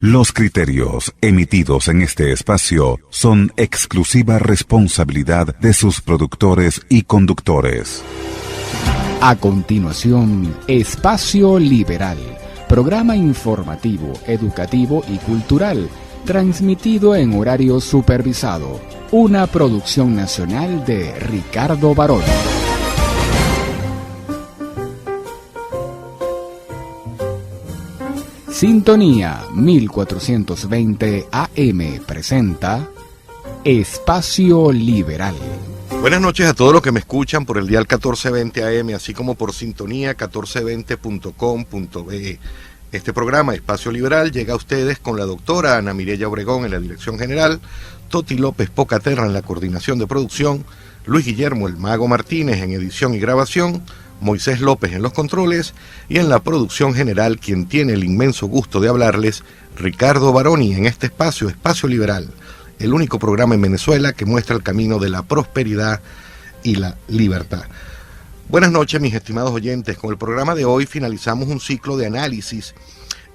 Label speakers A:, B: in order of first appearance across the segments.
A: Los criterios emitidos en este espacio son exclusiva responsabilidad de sus productores y conductores.
B: A continuación, Espacio Liberal, programa informativo, educativo y cultural, transmitido en horario supervisado, una producción nacional de Ricardo Barón. Sintonía 1420 AM presenta Espacio Liberal.
C: Buenas noches a todos los que me escuchan por el dial 1420 AM, así como por sintonía 1420.com.be. Este programa, Espacio Liberal, llega a ustedes con la doctora Ana Mireya Obregón en la dirección general, Toti López Pocaterra en la coordinación de producción, Luis Guillermo El Mago Martínez en edición y grabación, Moisés López en los controles y en la producción general, quien tiene el inmenso gusto de hablarles, Ricardo Baroni, en este espacio, Espacio Liberal, el único programa en Venezuela que muestra el camino de la prosperidad y la libertad. Buenas noches, mis estimados oyentes. Con el programa de hoy finalizamos un ciclo de análisis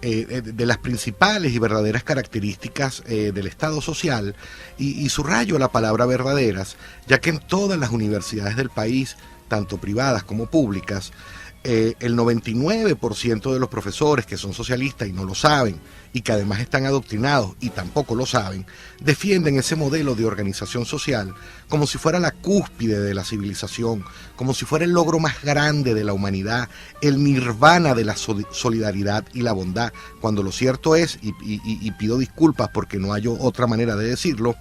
C: de las principales y verdaderas características del Estado social y subrayo la palabra verdaderas, ya que en todas las universidades del país, tanto privadas como públicas, el 99% de los profesores que son socialistas y no lo saben, y que además están adoctrinados y tampoco lo saben, defienden ese modelo de organización social como si fuera la cúspide de la civilización, como si fuera el logro más grande de la humanidad, el nirvana de la solidaridad y la bondad, cuando lo cierto es, y pido disculpas porque no hay otra manera de decirlo,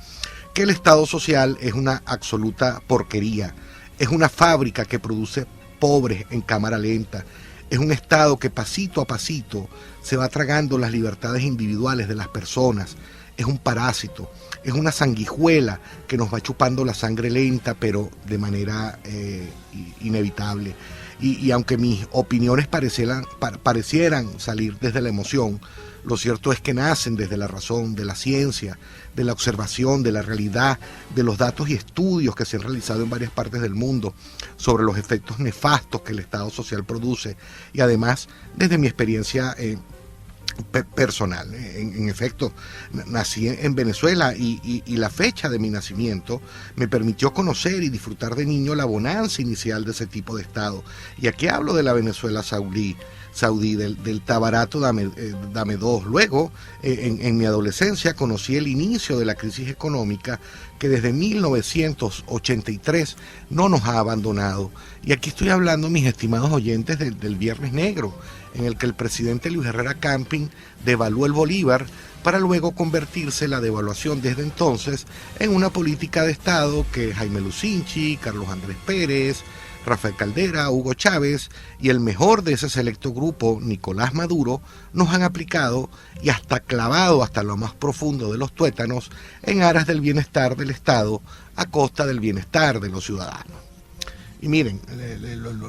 C: que el Estado social es una absoluta porquería. Es una fábrica que produce pobres en cámara lenta. Es un Estado que pasito a pasito se va tragando las libertades individuales de las personas. Es un parásito. Es una sanguijuela que nos va chupando la sangre lenta, pero de manera inevitable. Y aunque mis opiniones parecieran salir desde la emoción, lo cierto es que nacen desde la razón, de la ciencia, de la observación, de la realidad, de los datos y estudios que se han realizado en varias partes del mundo sobre los efectos nefastos que el Estado social produce y además desde mi experiencia personal. En efecto, nací en Venezuela y la fecha de mi nacimiento me permitió conocer y disfrutar de niño la bonanza inicial de ese tipo de Estado. Y aquí hablo de la Venezuela saudí, del Tabarato Dame Dos. Luego, en mi adolescencia, conocí el inicio de la crisis económica que desde 1983 no nos ha abandonado. Y aquí estoy hablando, mis estimados oyentes, del Viernes Negro, en el que el presidente Luis Herrera Camping devaluó el bolívar para luego convertirse la devaluación desde entonces en una política de Estado que Jaime Lucinchi, Carlos Andrés Pérez, Rafael Caldera, Hugo Chávez y el mejor de ese selecto grupo, Nicolás Maduro, nos han aplicado y hasta clavado hasta lo más profundo de los tuétanos en aras del bienestar del Estado a costa del bienestar de los ciudadanos. Y miren,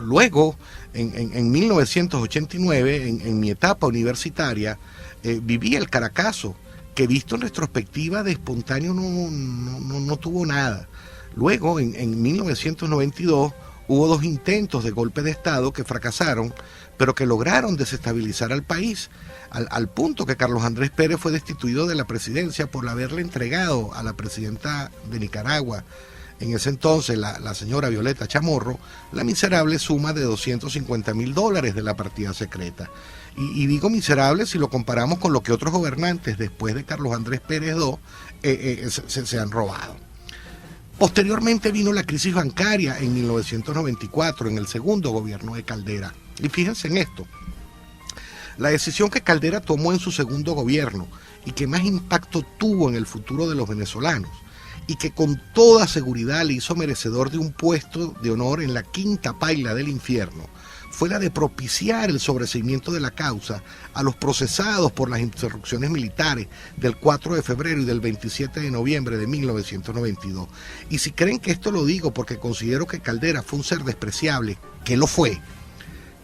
C: luego, en 1989, en mi etapa universitaria, viví el Caracazo, que visto en retrospectiva de espontáneo no tuvo nada. Luego, en 1992, hubo 2 intentos de golpe de Estado que fracasaron, pero que lograron desestabilizar al país, al punto que Carlos Andrés Pérez fue destituido de la presidencia por haberle entregado a la presidenta de Nicaragua, en ese entonces la señora Violeta Chamorro, la miserable suma de $250,000 de la partida secreta. Y digo miserable si lo comparamos con lo que otros gobernantes después de Carlos Andrés Pérez II se han robado. Posteriormente vino la crisis bancaria en 1994, en el segundo gobierno de Caldera. Y fíjense en esto, la decisión que Caldera tomó en su segundo gobierno y que más impacto tuvo en el futuro de los venezolanos y que con toda seguridad le hizo merecedor de un puesto de honor en la quinta paila del infierno, fue la de propiciar el sobreseimiento de la causa a los procesados por las insurrecciones militares del 4 de febrero y del 27 de noviembre de 1992. Y si creen que esto lo digo porque considero que Caldera fue un ser despreciable, que lo fue,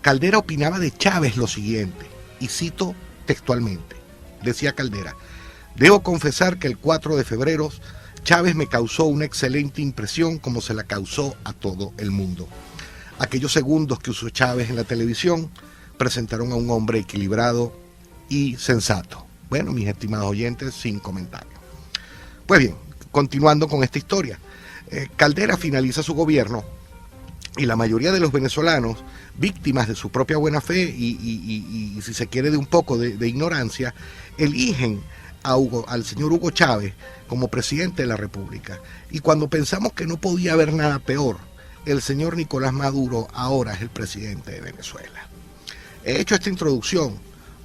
C: Caldera opinaba de Chávez lo siguiente, y cito textualmente, decía Caldera: debo confesar que el 4 de febrero Chávez me causó una excelente impresión como se la causó a todo el mundo. Aquellos segundos que usó Chávez en la televisión presentaron a un hombre equilibrado y sensato. Bueno, mis estimados oyentes, sin comentarios. Pues bien, continuando con esta historia, Caldera finaliza su gobierno y la mayoría de los venezolanos, víctimas de su propia buena fe y si se quiere de un poco de ignorancia, eligen al señor Hugo Chávez como presidente de la República. Y cuando pensamos que no podía haber nada peor, el señor Nicolás Maduro ahora es el presidente de Venezuela. He hecho esta introducción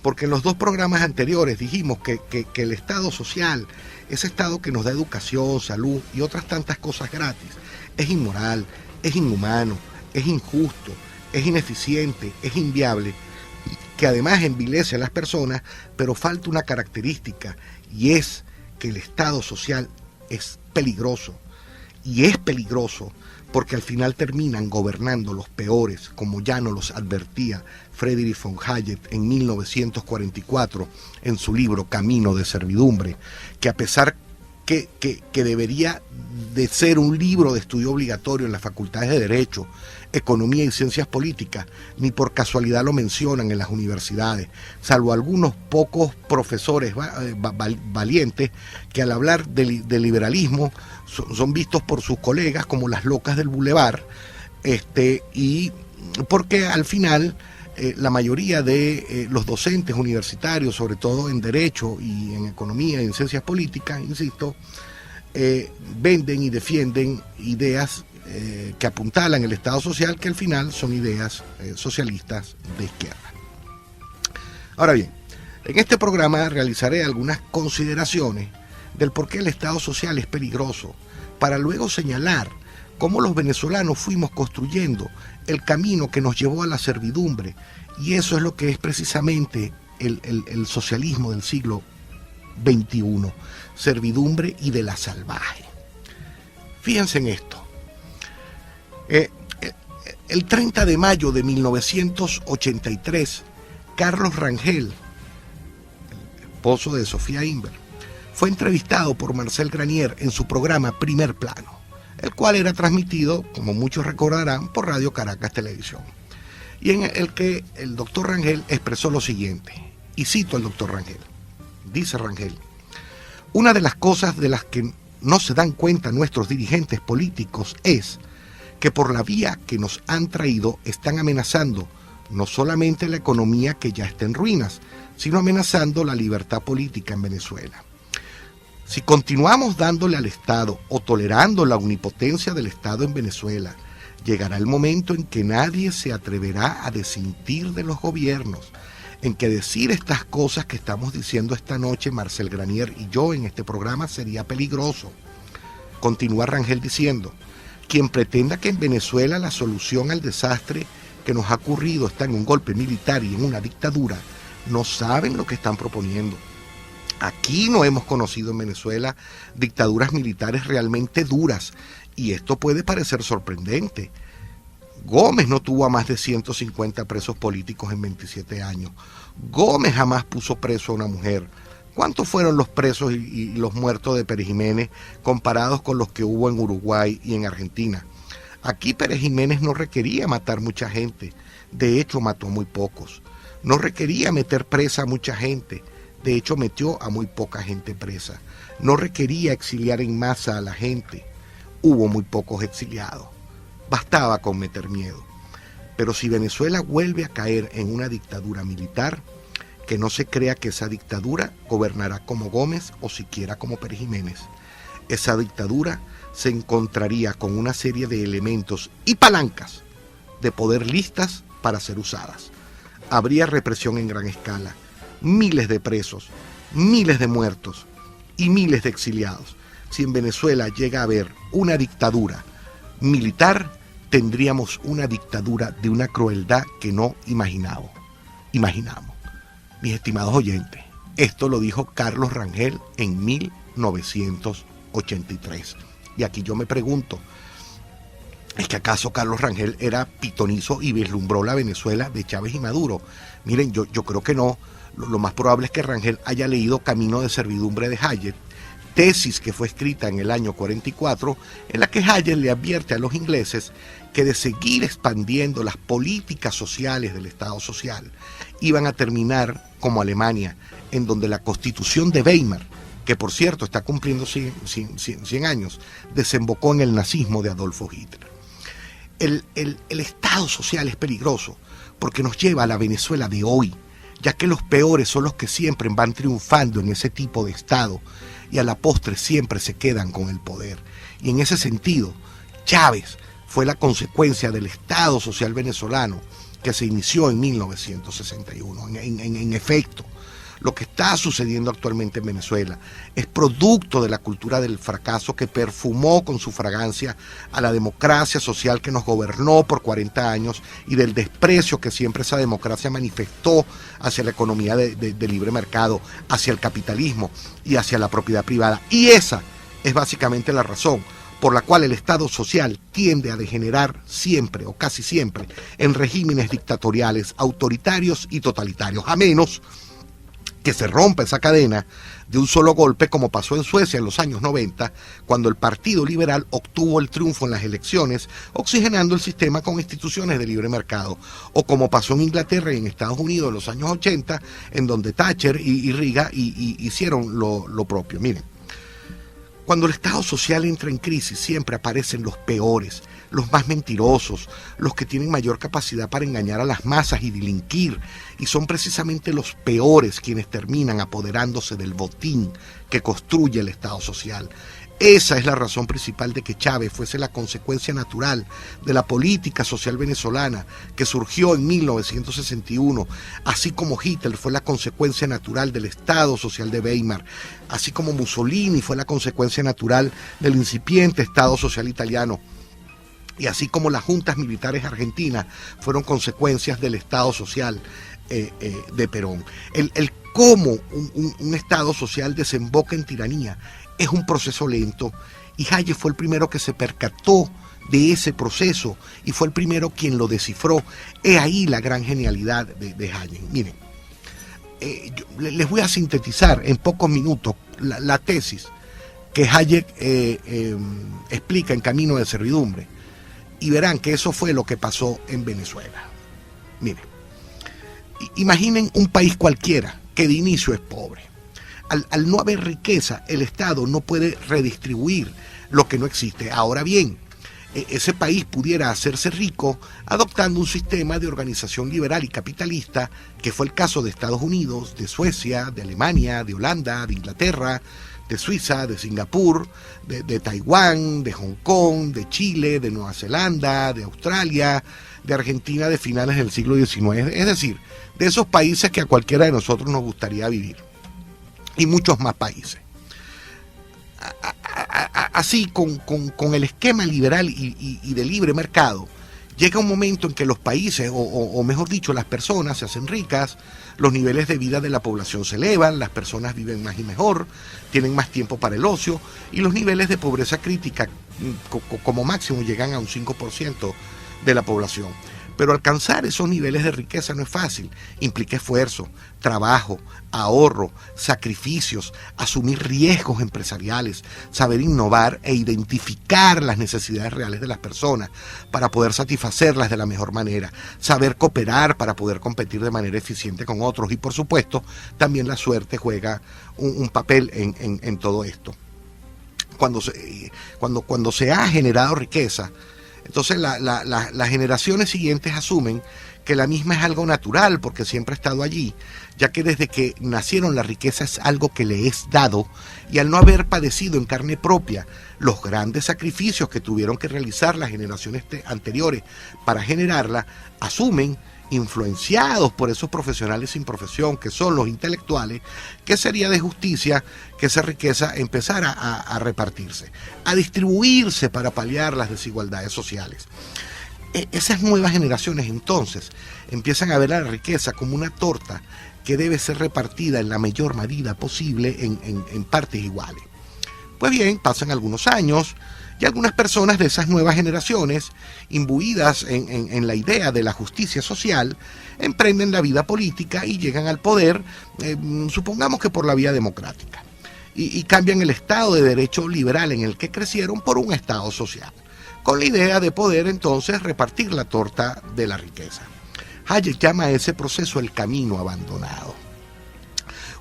C: porque en los dos programas anteriores dijimos que el Estado social, ese Estado que nos da educación, salud y otras tantas cosas gratis, es inmoral, es inhumano, es injusto, es ineficiente, es inviable, que además envilece a las personas, pero falta una característica, y es que el Estado social es peligroso, y es peligroso porque al final terminan gobernando los peores, como ya nos los advertía Friedrich von Hayek en 1944 en su libro Camino de Servidumbre, que a pesar que debería de ser un libro de estudio obligatorio en las facultades de Derecho, Economía y Ciencias Políticas, ni por casualidad lo mencionan en las universidades, salvo algunos pocos profesores valientes que al hablar de liberalismo son vistos por sus colegas como las locas del bulevar, y porque al final la mayoría de los docentes universitarios, sobre todo en Derecho y en Economía y en Ciencias Políticas, insisto, venden y defienden ideas que apuntalan el Estado social, que al final son ideas socialistas de izquierda. Ahora bien, en este programa realizaré algunas consideraciones del por qué el Estado social es peligroso, para luego señalar cómo los venezolanos fuimos construyendo el camino que nos llevó a la servidumbre, y eso es lo que es precisamente el socialismo del siglo XXI, servidumbre y de la salvaje. Fíjense en esto. El 30 de mayo de 1983, Carlos Rangel, el esposo de Sofía Inver, fue entrevistado por Marcel Granier en su programa Primer Plano, el cual era transmitido, como muchos recordarán, por Radio Caracas Televisión, y en el que el doctor Rangel expresó lo siguiente, y cito al doctor Rangel. Dice Rangel: una de las cosas de las que no se dan cuenta nuestros dirigentes políticos es que por la vía que nos han traído están amenazando no solamente la economía, que ya está en ruinas, sino amenazando la libertad política en Venezuela. Si continuamos dándole al Estado o tolerando la omnipotencia del Estado en Venezuela, llegará el momento en que nadie se atreverá a desintir de los gobiernos, en que decir estas cosas que estamos diciendo esta noche Marcel Granier y yo en este programa sería peligroso. Continúa Rangel diciendo: quien pretenda que en Venezuela la solución al desastre que nos ha ocurrido está en un golpe militar y en una dictadura, no saben lo que están proponiendo. Aquí no hemos conocido en Venezuela dictaduras militares realmente duras, y esto puede parecer sorprendente. Gómez no tuvo a más de 150 presos políticos en 27 años. Gómez jamás puso preso a una mujer. ¿Cuántos fueron los presos y los muertos de Pérez Jiménez comparados con los que hubo en Uruguay y en Argentina? Aquí Pérez Jiménez no requería matar mucha gente, de hecho mató muy pocos. No requería meter presa a mucha gente, de hecho metió a muy poca gente presa. No requería exiliar en masa a la gente, hubo muy pocos exiliados. Bastaba con meter miedo. Pero si Venezuela vuelve a caer en una dictadura militar, que no se crea que esa dictadura gobernará como Gómez o siquiera como Pérez Jiménez. Esa dictadura se encontraría con una serie de elementos y palancas de poder listas para ser usadas. Habría represión en gran escala, miles de presos, miles de muertos y miles de exiliados. Si en Venezuela llega a haber una dictadura militar, tendríamos una dictadura de una crueldad que no imaginamos. Mis estimados oyentes, esto lo dijo Carlos Rangel en 1983. Y aquí yo me pregunto, ¿es que acaso Carlos Rangel era pitonizo y vislumbró la Venezuela de Chávez y Maduro? Miren, yo creo que no. Lo más probable es que Rangel haya leído Camino de Servidumbre de Hayek, tesis que fue escrita en el año 44, en la que Hayek le advierte a los ingleses que de seguir expandiendo las políticas sociales del Estado social, iban a terminar como Alemania, en donde la Constitución de Weimar, que por cierto está cumpliendo 100 años, desembocó en el nazismo de Adolfo Hitler. El Estado social es peligroso porque nos lleva a la Venezuela de hoy, ya que los peores son los que siempre van triunfando en ese tipo de Estado y a la postre siempre se quedan con el poder. Y en ese sentido, Chávez fue la consecuencia del Estado social venezolano que se inició en 1961. En efecto, lo que está sucediendo actualmente en Venezuela es producto de la cultura del fracaso que perfumó con su fragancia a la democracia social que nos gobernó por 40 años y del desprecio que siempre esa democracia manifestó hacia la economía de libre mercado, hacia el capitalismo y hacia la propiedad privada. Y esa es básicamente la razón por la cual el Estado social tiende a degenerar siempre o casi siempre en regímenes dictatoriales, autoritarios y totalitarios, a menos que se rompa esa cadena de un solo golpe, como pasó en Suecia en los años 90, cuando el Partido Liberal obtuvo el triunfo en las elecciones, oxigenando el sistema con instituciones de libre mercado, o como pasó en Inglaterra y en Estados Unidos en los años 80, en donde Thatcher y Reagan hicieron lo propio. Miren, cuando el Estado social entra en crisis, siempre aparecen los peores, los más mentirosos, los que tienen mayor capacidad para engañar a las masas y delinquir, y son precisamente los peores quienes terminan apoderándose del botín que construye el Estado social. Esa es la razón principal de que Chávez fuese la consecuencia natural de la política social venezolana que surgió en 1961, así como Hitler fue la consecuencia natural del Estado social de Weimar, así como Mussolini fue la consecuencia natural del incipiente Estado social italiano, y así como las juntas militares argentinas fueron consecuencias del Estado social de Perón. El cómo un Estado social desemboca en tiranía es un proceso lento, y Hayek fue el primero que se percató de ese proceso y fue el primero quien lo descifró. He ahí la gran genialidad de Hayek. Miren, les voy a sintetizar en pocos minutos la tesis que Hayek explica en Camino de Servidumbre, y verán que eso fue lo que pasó en Venezuela. Miren, imaginen un país cualquiera que de inicio es pobre. Al no haber riqueza, el Estado no puede redistribuir lo que no existe. Ahora bien, ese país pudiera hacerse rico adoptando un sistema de organización liberal y capitalista, que fue el caso de Estados Unidos, de Suecia, de Alemania, de Holanda, de Inglaterra, de Suiza, de Singapur, de Taiwán, de Hong Kong, de Chile, de Nueva Zelanda, de Australia, de Argentina de finales del siglo XIX. Es decir, de esos países que a cualquiera de nosotros nos gustaría vivir. Y muchos más países. Así, con el esquema liberal y de libre mercado, llega un momento en que los países, o mejor dicho, las personas se hacen ricas, los niveles de vida de la población se elevan, las personas viven más y mejor, tienen más tiempo para el ocio, y los niveles de pobreza crítica como máximo llegan a un 5% de la población. Pero alcanzar esos niveles de riqueza no es fácil, implica esfuerzo, trabajo, ahorro, sacrificios, asumir riesgos empresariales, saber innovar e identificar las necesidades reales de las personas para poder satisfacerlas de la mejor manera, saber cooperar para poder competir de manera eficiente con otros, y por supuesto también la suerte juega un papel en todo esto. Cuando se ha generado riqueza, entonces las generaciones siguientes asumen que la misma es algo natural porque siempre ha estado allí, ya que desde que nacieron la riqueza es algo que le es dado, y al no haber padecido en carne propia los grandes sacrificios que tuvieron que realizar las generaciones anteriores para generarla, asumen, influenciados por esos profesionales sin profesión que son los intelectuales, que sería de justicia que esa riqueza empezara a repartirse, a distribuirse para paliar las desigualdades sociales. Esas nuevas generaciones entonces empiezan a ver la riqueza como una torta que debe ser repartida en la mayor medida posible en partes iguales. Pues bien, pasan algunos años y algunas personas de esas nuevas generaciones, imbuidas en la idea de la justicia social, emprenden la vida política y llegan al poder, supongamos que por la vía democrática, y cambian el Estado de Derecho liberal en el que crecieron por un Estado social, con la idea de poder entonces repartir la torta de la riqueza. Hayek llama a ese proceso el camino abandonado.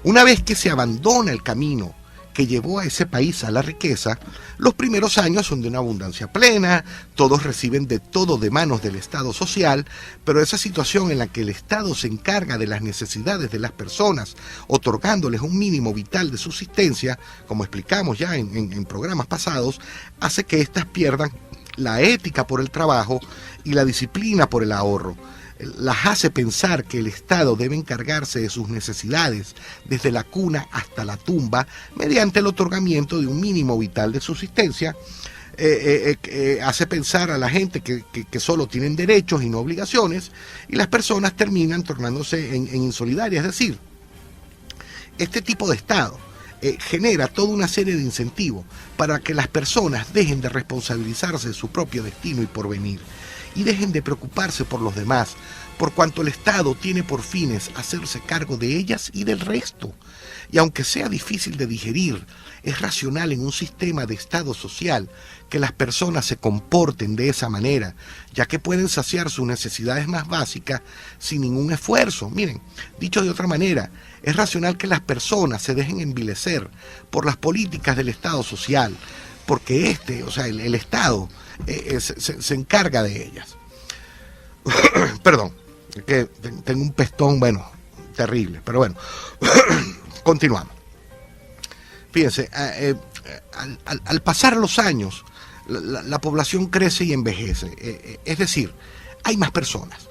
C: Una vez que se abandona el camino que llevó a ese país a la riqueza, los primeros años son de una abundancia plena, todos reciben de todo de manos del Estado social, pero esa situación en la que el Estado se encarga de las necesidades de las personas, otorgándoles un mínimo vital de subsistencia, como explicamos ya en programas pasados, hace que éstas pierdan la ética por el trabajo y la disciplina por el ahorro. Las hace pensar que el Estado debe encargarse de sus necesidades desde la cuna hasta la tumba mediante el otorgamiento de un mínimo vital de subsistencia. Hace pensar a la gente que solo tienen derechos y no obligaciones, y las personas terminan tornándose en insolidarias. Es decir, este tipo de Estado genera toda una serie de incentivos para que las personas dejen de responsabilizarse de su propio destino y porvenir, y dejen de preocuparse por los demás, por cuanto el Estado tiene por fines hacerse cargo de ellas y del resto. Y aunque sea difícil de digerir, es racional en un sistema de Estado social que las personas se comporten de esa manera, ya que pueden saciar sus necesidades más básicas sin ningún esfuerzo. Miren, dicho de otra manera, es racional que las personas se dejen envilecer por las políticas del Estado social, porque el Estado se encarga de ellas. Perdón, es que tengo un pestón, terrible, pero bueno, continuamos. Fíjense, al pasar los años, la población crece y envejece, es decir, hay más personas.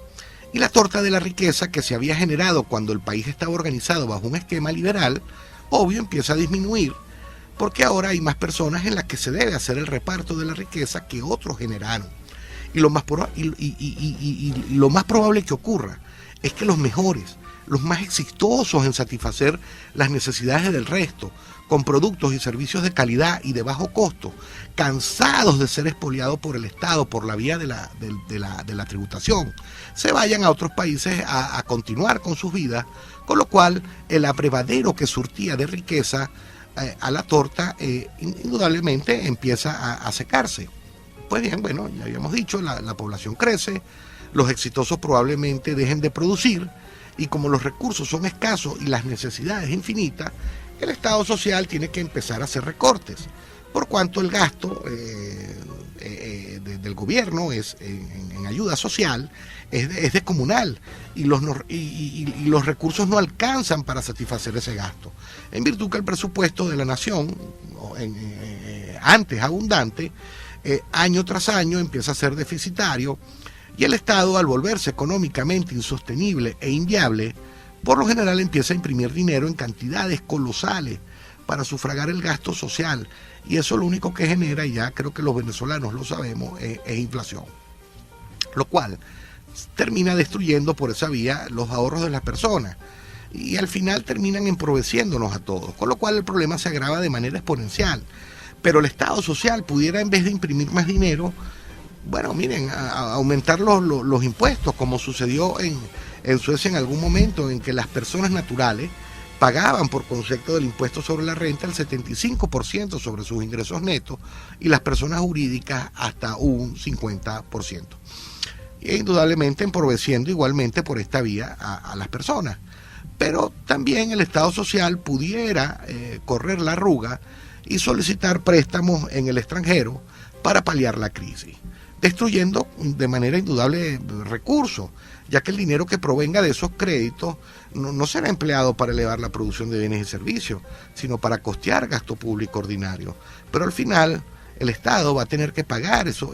C: Y la torta de la riqueza que se había generado cuando el país estaba organizado bajo un esquema liberal, obvio, empieza a disminuir, porque ahora hay más personas en las que se debe hacer el reparto de la riqueza que otros generaron. Y lo más probable que ocurra es que los mejores, los más exitosos en satisfacer las necesidades del resto, con productos y servicios de calidad y de bajo costo, cansados de ser expoliados por el Estado por la vía de la tributación, se vayan a otros países a continuar con sus vidas, con lo cual el abrevadero que surtía de riqueza a la torta indudablemente empieza a secarse. Pues bien, ya habíamos dicho, la población crece, los exitosos probablemente dejen de producir, y como los recursos son escasos y las necesidades infinitas, el Estado social tiene que empezar a hacer recortes, por cuanto el gasto del gobierno en ayuda social es descomunal, y los recursos no alcanzan para satisfacer ese gasto, en virtud que el presupuesto de la nación, antes abundante, año tras año empieza a ser deficitario, y el Estado, al volverse económicamente insostenible e inviable, por lo general empieza a imprimir dinero en cantidades colosales para sufragar el gasto social, y eso lo único que genera, y ya creo que los venezolanos lo sabemos, es inflación, lo cual termina destruyendo por esa vía los ahorros de las personas, y al final terminan empobreciéndonos a todos, con lo cual el problema se agrava de manera exponencial. Pero el Estado social pudiera, en vez de imprimir más dinero, aumentar los impuestos, como sucedió en Suecia en algún momento, en que las personas naturales pagaban por concepto del impuesto sobre la renta el 75% sobre sus ingresos netos, y las personas jurídicas hasta un 50%. E indudablemente empobreciendo igualmente por esta vía a las personas. Pero también el Estado social pudiera correr la arruga y solicitar préstamos en el extranjero para paliar la crisis, destruyendo de manera indudable recursos, ya que el dinero que provenga de esos créditos no será empleado para elevar la producción de bienes y servicios, sino para costear gasto público ordinario. Pero al final el Estado va a tener que pagar esos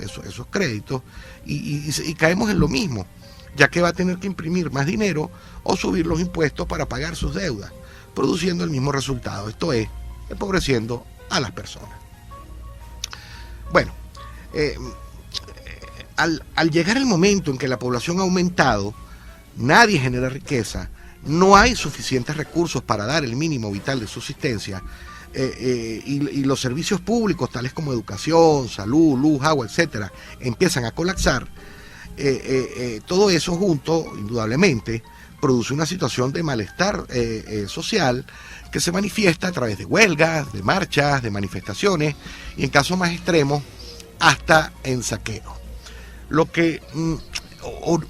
C: créditos y caemos en lo mismo, ya que va a tener que imprimir más dinero o subir los impuestos para pagar sus deudas, produciendo el mismo resultado, esto es, empobreciendo a las personas. Al llegar el momento en que la población ha aumentado, nadie genera riqueza, no hay suficientes recursos para dar el mínimo vital de subsistencia, y los servicios públicos tales como educación, salud, luz, agua, etcétera, empiezan a colapsar, todo eso junto, indudablemente, produce una situación de malestar social que se manifiesta a través de huelgas, de marchas, de manifestaciones, y en casos más extremos, hasta en saqueo. Lo que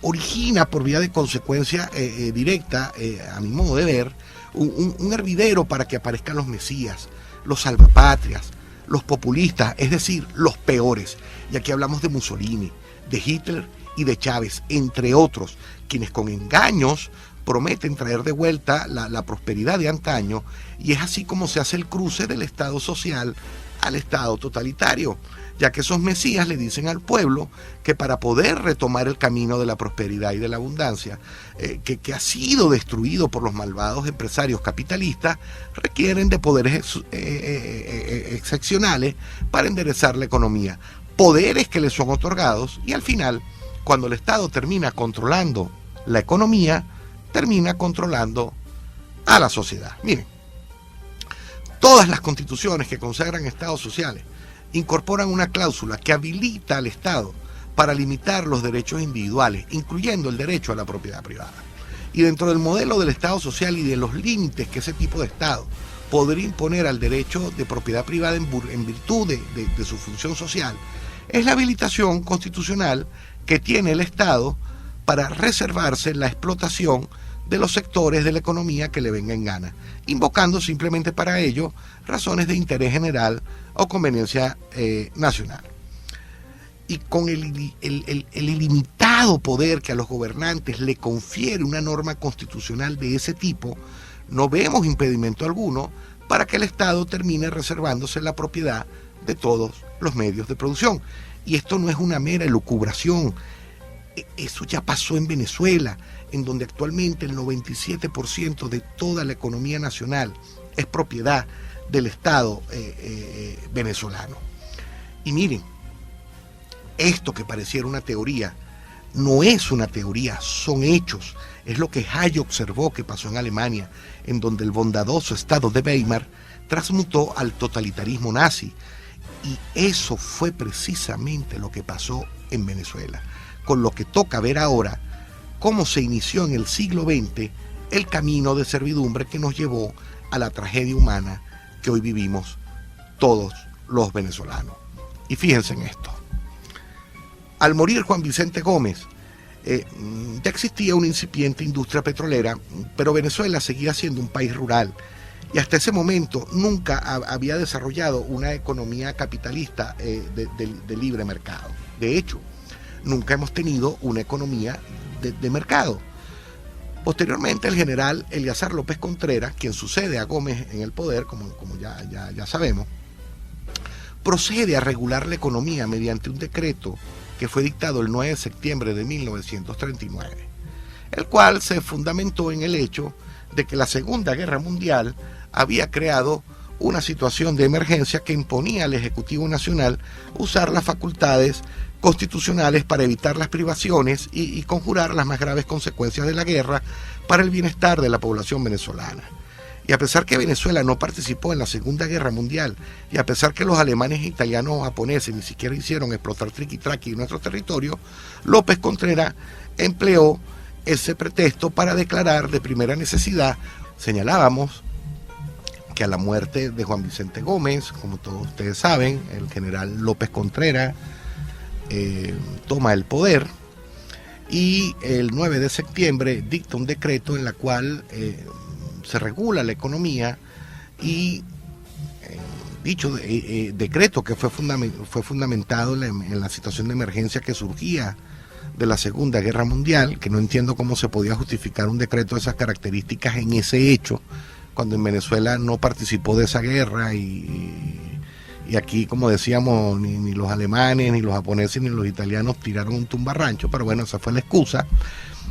C: origina por vía de consecuencia directa, a mi modo de ver, un hervidero para que aparezcan los mesías, los salvapatrias, los populistas, es decir, los peores. Y aquí hablamos de Mussolini, de Hitler y de Chávez, entre otros, quienes con engaños prometen traer de vuelta la prosperidad de antaño, y es así como se hace el cruce del Estado social al Estado totalitario, ya que esos mesías le dicen al pueblo que para poder retomar el camino de la prosperidad y de la abundancia, que ha sido destruido por los malvados empresarios capitalistas, requieren de poderes excepcionales para enderezar la economía, poderes que les son otorgados, y al final, cuando el Estado termina controlando la economía, termina controlando a la sociedad. Miren, todas las constituciones que consagran estados sociales incorporan una cláusula que habilita al Estado para limitar los derechos individuales, incluyendo el derecho a la propiedad privada. Y dentro del modelo del Estado social y de los límites que ese tipo de Estado podría imponer al derecho de propiedad privada en virtud de su función social, es la habilitación constitucional que tiene el Estado para reservarse la explotación de los sectores de la economía que le venga en gana, invocando simplemente para ello razones de interés general o conveniencia nacional. Y con el ilimitado poder que a los gobernantes le confiere una norma constitucional de ese tipo, no vemos impedimento alguno para que el Estado termine reservándose la propiedad de todos los medios de producción. Y esto no es una mera elucubración, eso ya pasó en Venezuela, en donde actualmente el 97% de toda la economía nacional es propiedad del Estado venezolano. Y miren, esto que pareciera una teoría, no es una teoría, son hechos. Es lo que Hayek observó que pasó en Alemania, en donde el bondadoso Estado de Weimar transmutó al totalitarismo nazi. Y eso fue precisamente lo que pasó en Venezuela, con lo que toca ver ahora cómo se inició en el siglo XX el camino de servidumbre que nos llevó a la tragedia humana que hoy vivimos todos los venezolanos. Y fíjense en esto. Al morir Juan Vicente Gómez, ya existía una incipiente industria petrolera, pero Venezuela seguía siendo un país rural y hasta ese momento nunca había desarrollado una economía capitalista de libre mercado. De hecho, nunca hemos tenido una economía de mercado. Posteriormente, el general Eleazar López Contreras, quien sucede a Gómez en el poder, como ya sabemos, procede a regular la economía mediante un decreto que fue dictado el 9 de septiembre de 1939, el cual se fundamentó en el hecho de que la Segunda Guerra Mundial había creado una situación de emergencia que imponía al Ejecutivo Nacional usar las facultades constitucionales para evitar las privaciones y conjurar las más graves consecuencias de la guerra para el bienestar de la población venezolana. Y a pesar que Venezuela no participó en la Segunda Guerra Mundial, y a pesar que los alemanes, italianos o japoneses ni siquiera hicieron explotar triqui-traqui en nuestro territorio, López Contreras empleó ese pretexto para declarar de primera necesidad. Señalábamos que a la muerte de Juan Vicente Gómez, como todos ustedes saben, el general López Contreras toma el poder y el 9 de septiembre dicta un decreto en la cual se regula la economía y dicho decreto que fue fundamentado en la situación de emergencia que surgía de la Segunda Guerra Mundial, que no entiendo cómo se podía justificar un decreto de esas características en ese hecho, cuando en Venezuela no participó de esa guerra y aquí, como decíamos, ni los alemanes, ni los japoneses, ni los italianos tiraron un tumbarrancho, pero bueno, esa fue la excusa.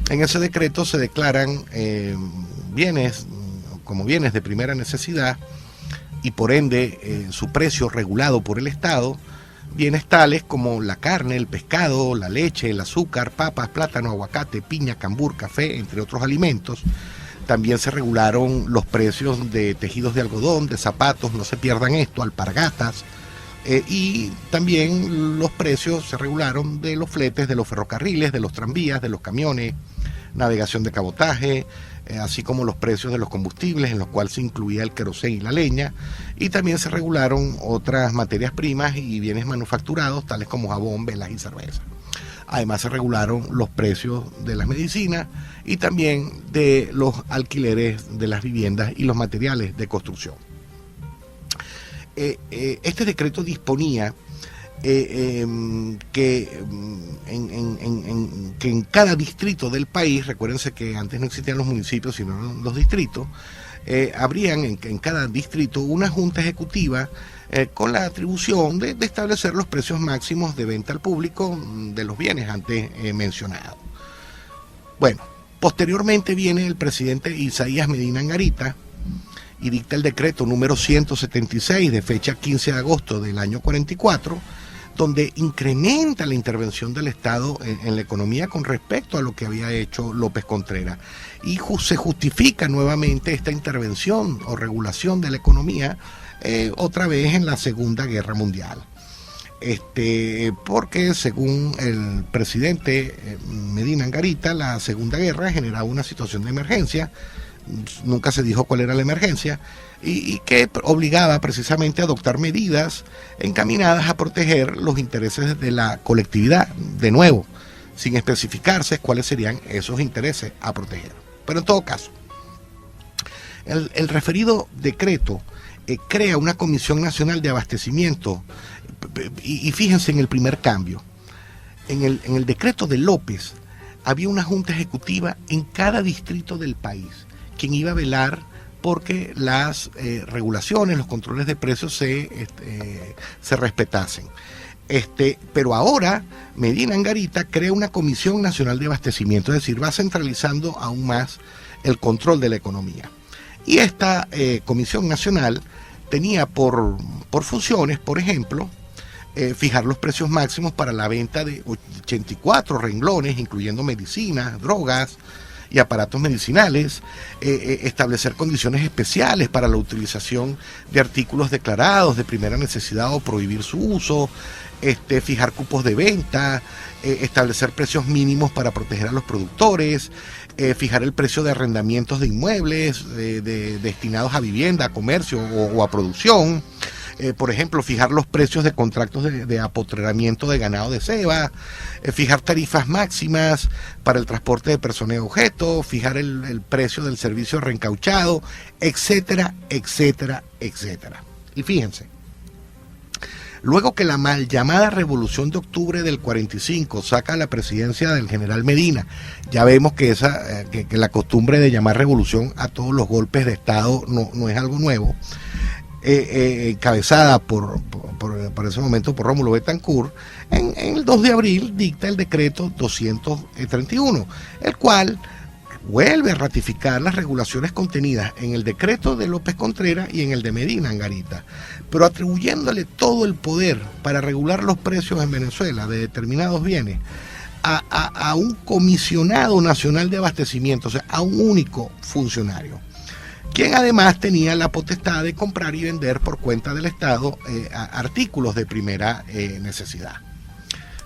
C: En ese decreto se declaran bienes como bienes de primera necesidad y por ende su precio regulado por el Estado, bienes tales como la carne, el pescado, la leche, el azúcar, papas, plátano, aguacate, piña, cambur, café, entre otros alimentos. También se regularon los precios de tejidos de algodón, de zapatos, no se pierdan esto, alpargatas, y también los precios se regularon de los fletes, de los ferrocarriles, de los tranvías, de los camiones, navegación de cabotaje, así como los precios de los combustibles, en los cuales se incluía el querosén y la leña, y también se regularon otras materias primas y bienes manufacturados, tales como jabón, velas y cerveza. Además se regularon los precios de las medicinas y también de los alquileres de las viviendas y los materiales de construcción. Este decreto disponía que en cada distrito del país, recuérdense que antes no existían los municipios sino los distritos, habrían en cada distrito una junta ejecutiva con la atribución de establecer los precios máximos de venta al público de los bienes antes mencionados. Bueno, posteriormente viene el presidente Isaías Medina Angarita y dicta el decreto número 176 de fecha 15 de agosto del año 44, donde incrementa la intervención del Estado en la economía con respecto a lo que había hecho López Contreras. Y se justifica nuevamente esta intervención o regulación de la economía otra vez en la Segunda Guerra Mundial. Porque según el presidente Medina Angarita, la Segunda Guerra generaba una situación de emergencia. Nunca se dijo cuál era la emergencia, y que obligaba precisamente a adoptar medidas encaminadas a proteger los intereses de la colectividad, de nuevo, sin especificarse cuáles serían esos intereses a proteger. Pero en todo caso, el referido decreto crea una Comisión Nacional de Abastecimiento, y fíjense en el primer cambio. En el decreto de López había una junta ejecutiva en cada distrito del país, quien iba a velar porque las regulaciones, los controles de precios se respetasen. Pero ahora Medina Angarita crea una Comisión Nacional de Abastecimiento, es decir, va centralizando aún más el control de la economía. Y esta Comisión Nacional tenía por funciones, por ejemplo, fijar los precios máximos para la venta de 84 renglones, incluyendo medicinas, drogas y aparatos medicinales, establecer condiciones especiales para la utilización de artículos declarados de primera necesidad o prohibir su uso, fijar cupos de venta, establecer precios mínimos para proteger a los productores, fijar el precio de arrendamientos de inmuebles destinados a vivienda, a comercio o a producción. Por ejemplo, fijar los precios de contratos de apotreramiento de ganado de ceba, fijar tarifas máximas para el transporte de personas y objetos, fijar el precio del servicio reencauchado, etcétera, etcétera, etcétera. Y fíjense, luego que la mal llamada Revolución de Octubre del 45 saca la presidencia del general Medina, ya vemos que que la costumbre de llamar revolución a todos los golpes de Estado no es algo nuevo, encabezada por ese momento por Rómulo Betancourt, en el 2 de abril dicta el decreto 231, el cual vuelve a ratificar las regulaciones contenidas en el decreto de López Contreras y en el de Medina Angarita, pero atribuyéndole todo el poder para regular los precios en Venezuela de determinados bienes a un comisionado nacional de abastecimiento, o sea, a un único funcionario, quien además tenía la potestad de comprar y vender por cuenta del Estado artículos de primera necesidad.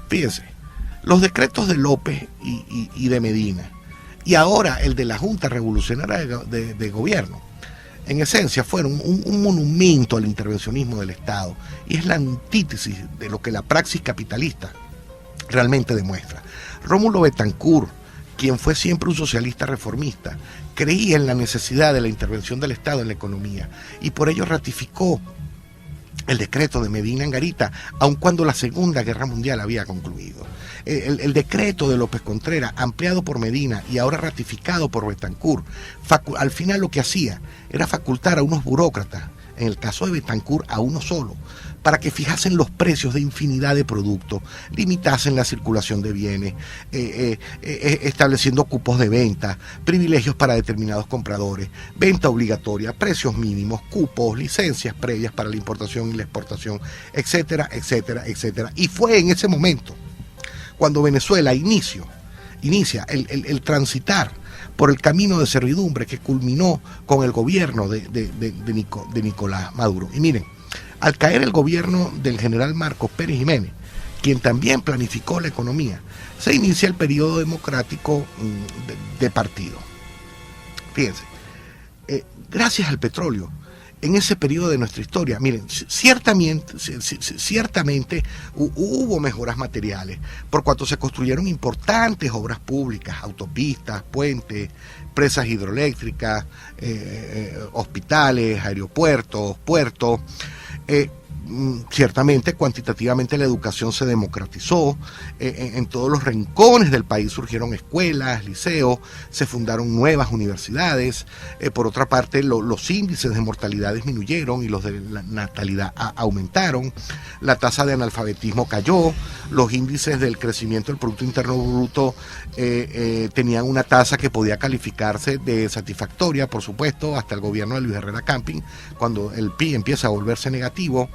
C: Fíjense, los decretos de López y de Medina, y ahora el de la Junta Revolucionaria de Gobierno, en esencia fueron un monumento al intervencionismo del Estado, y es la antítesis de lo que la praxis capitalista realmente demuestra. Rómulo Betancourt, quien fue siempre un socialista reformista, creía en la necesidad de la intervención del Estado en la economía y por ello ratificó el decreto de Medina Angarita, aun cuando la Segunda Guerra Mundial había concluido. El decreto de López Contreras, ampliado por Medina y ahora ratificado por Betancourt, al final lo que hacía era facultar a unos burócratas, en el caso de Betancourt a uno solo, para que fijasen los precios de infinidad de productos, limitasen la circulación de bienes, estableciendo cupos de venta, privilegios para determinados compradores, venta obligatoria, precios mínimos, cupos, licencias previas para la importación y la exportación, etcétera, etcétera, etcétera. Y fue en ese momento cuando Venezuela inicia el transitar por el camino de servidumbre que culminó con el gobierno de Nicolás Maduro. Y miren, al caer el gobierno del general Marcos Pérez Jiménez, quien también planificó la economía, se inicia el periodo democrático de partido. Fíjense, gracias al petróleo en ese periodo de nuestra historia. Miren, ciertamente hubo mejoras materiales, por cuanto se construyeron importantes obras públicas, autopistas, puentes, presas hidroeléctricas, hospitales, aeropuertos, puertos. Ciertamente, cuantitativamente la educación se democratizó, en todos los rincones del país surgieron escuelas, liceos, se fundaron nuevas universidades. Por otra parte, los índices de mortalidad disminuyeron y los de la natalidad aumentaron, la tasa de analfabetismo cayó, los índices del crecimiento del Producto Interno Bruto tenían una tasa que podía calificarse de satisfactoria, por supuesto, hasta el gobierno de Luis Herrera Camping, cuando el PIB empieza a volverse negativo.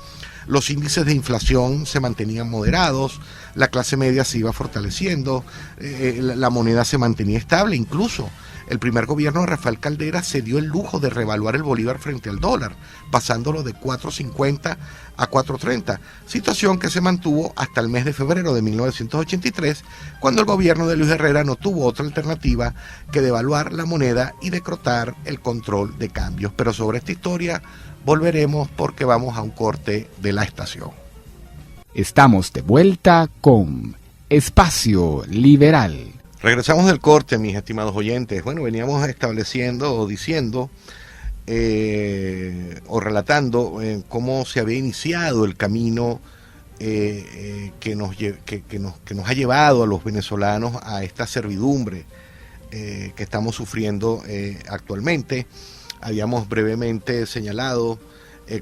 C: Los índices de inflación se mantenían moderados, la clase media se iba fortaleciendo, la moneda se mantenía estable. Incluso el primer gobierno de Rafael Caldera se dio el lujo de revaluar el bolívar frente al dólar, pasándolo de 4.50 a 4.30, situación que se mantuvo hasta el mes de febrero de 1983, cuando el gobierno de Luis Herrera no tuvo otra alternativa que devaluar la moneda y decretar el control de cambios. Pero sobre esta historia volveremos, porque vamos a un corte de la estación.
B: Estamos de vuelta con Espacio Liberal.
C: Regresamos del corte, mis estimados oyentes. Bueno, veníamos estableciendo o diciendo o relatando cómo se había iniciado el camino que nos ha llevado a los venezolanos a esta servidumbre que estamos sufriendo actualmente. Habíamos brevemente señalado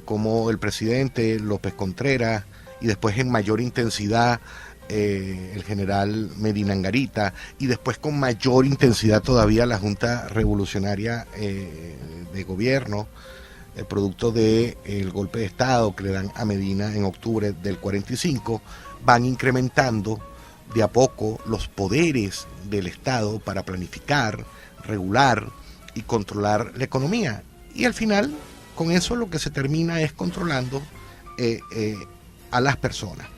C: cómo el presidente López Contreras y después en mayor intensidad el general Medina Angarita, y después con mayor intensidad todavía la Junta Revolucionaria de Gobierno, el producto del golpe de Estado que le dan a Medina en octubre del 45, van incrementando de a poco los poderes del Estado para planificar, regular y controlar la economía. Y al final, con eso lo que se termina es controlando a las personas.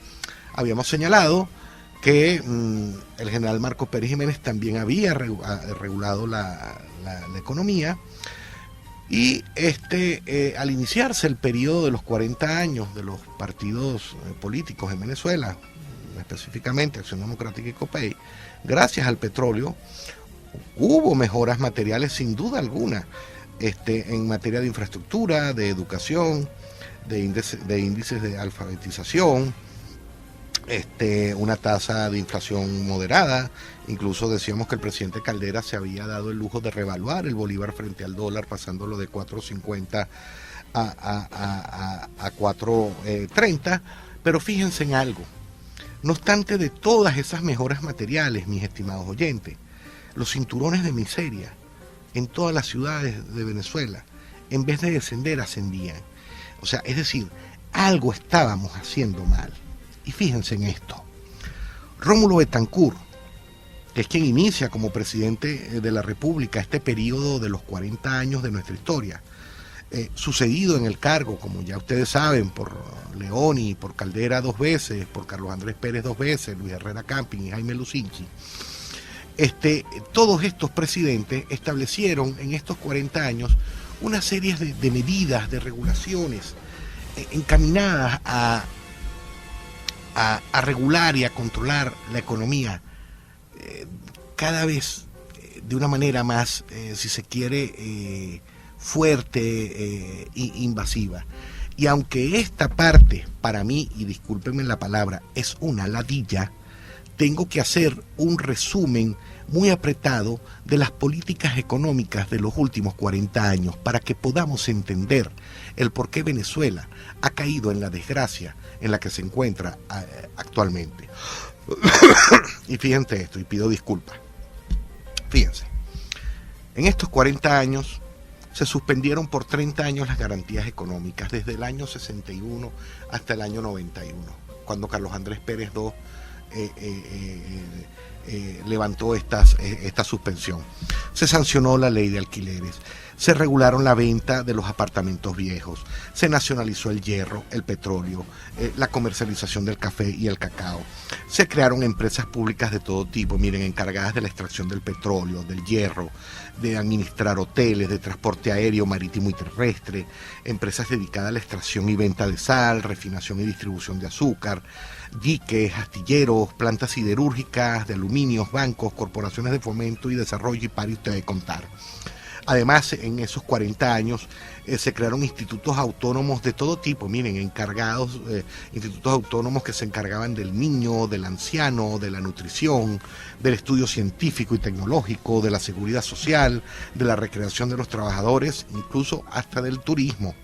C: Habíamos señalado que el general Marcos Pérez Jiménez también había regulado la economía, y al iniciarse el periodo de los 40 años de los partidos políticos en Venezuela, específicamente Acción Democrática y COPEI, gracias al petróleo, hubo mejoras materiales sin duda alguna en materia de infraestructura, de educación, de índices de alfabetización, una tasa de inflación moderada. Incluso decíamos que el presidente Caldera se había dado el lujo de revaluar el bolívar frente al dólar, pasándolo de 4.50 a 4.30. Pero fíjense en algo, no obstante de todas esas mejoras materiales, mis estimados oyentes, los cinturones de miseria en todas las ciudades de Venezuela, en vez de descender, ascendían. O sea, es decir, algo estábamos haciendo mal. Y fíjense en esto. Rómulo Betancourt, que es quien inicia como presidente de la República este periodo de los 40 años de nuestra historia, sucedido en el cargo, como ya ustedes saben, por Leoni, por Caldera 2 veces, por Carlos Andrés Pérez 2 veces, Luis Herrera Camping y Jaime Lucinchi. Todos estos presidentes establecieron en estos 40 años una serie de medidas, de regulaciones encaminadas a regular y a controlar la economía cada vez de una manera más, si se quiere, fuerte e invasiva. Y aunque esta parte, para mí, y discúlpenme la palabra, es una ladilla, tengo que hacer un resumen muy apretado de las políticas económicas de los últimos 40 años para que podamos entender el por qué Venezuela ha caído en la desgracia en la que se encuentra actualmente. Y fíjense esto, y pido disculpas. Fíjense, en estos 40 años se suspendieron por 30 años las garantías económicas, desde el año 61 hasta el año 91, cuando Carlos Andrés Pérez II levantó esta suspensión. Se sancionó la ley de alquileres, se regularon la venta de los apartamentos viejos, se nacionalizó el hierro, el petróleo, la comercialización del café y el cacao. Se crearon empresas públicas de todo tipo, miren, encargadas de la extracción del petróleo, del hierro, de administrar hoteles, de transporte aéreo, marítimo y terrestre, empresas dedicadas a la extracción y venta de sal, refinación y distribución de azúcar, diques, astilleros, plantas siderúrgicas, de aluminios, bancos, corporaciones de fomento y desarrollo, y pare usted de contar. Además, en esos 40 años se crearon institutos autónomos de todo tipo, miren, institutos autónomos que se encargaban del niño, del anciano, de la nutrición, del estudio científico y tecnológico, de la seguridad social, de la recreación de los trabajadores, incluso hasta del turismo.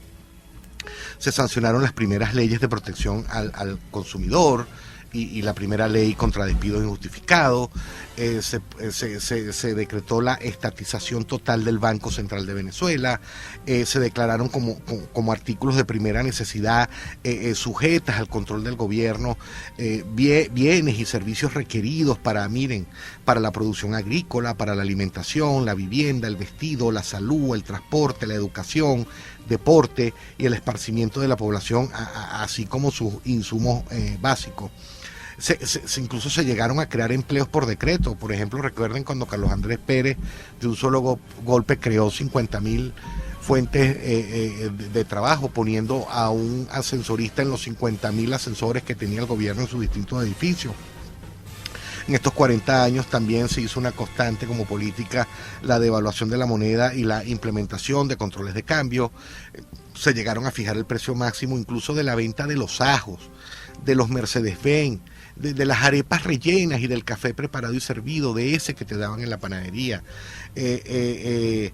C: Se sancionaron las primeras leyes de protección al consumidor, y la primera ley contra despidos injustificados. Se decretó la estatización total del Banco Central de Venezuela. Se declararon como artículos de primera necesidad sujetas al control del gobierno bienes y servicios requeridos para la producción agrícola, para la alimentación, la vivienda, el vestido, la salud, el transporte, la educación, deporte y el esparcimiento de la población, así como sus insumos básicos. Incluso se llegaron a crear empleos por decreto. Por ejemplo, recuerden cuando Carlos Andrés Pérez de un solo golpe creó 50.000 fuentes de trabajo, poniendo a un ascensorista en los 50.000 ascensores que tenía el gobierno en sus distintos edificios. En estos 40 años también se hizo una constante como política la devaluación de la moneda y la implementación de controles de cambio. Se llegaron a fijar el precio máximo incluso de la venta de los ajos, de los Mercedes-Benz, de las arepas rellenas y del café preparado y servido, de ese que te daban en la panadería. Se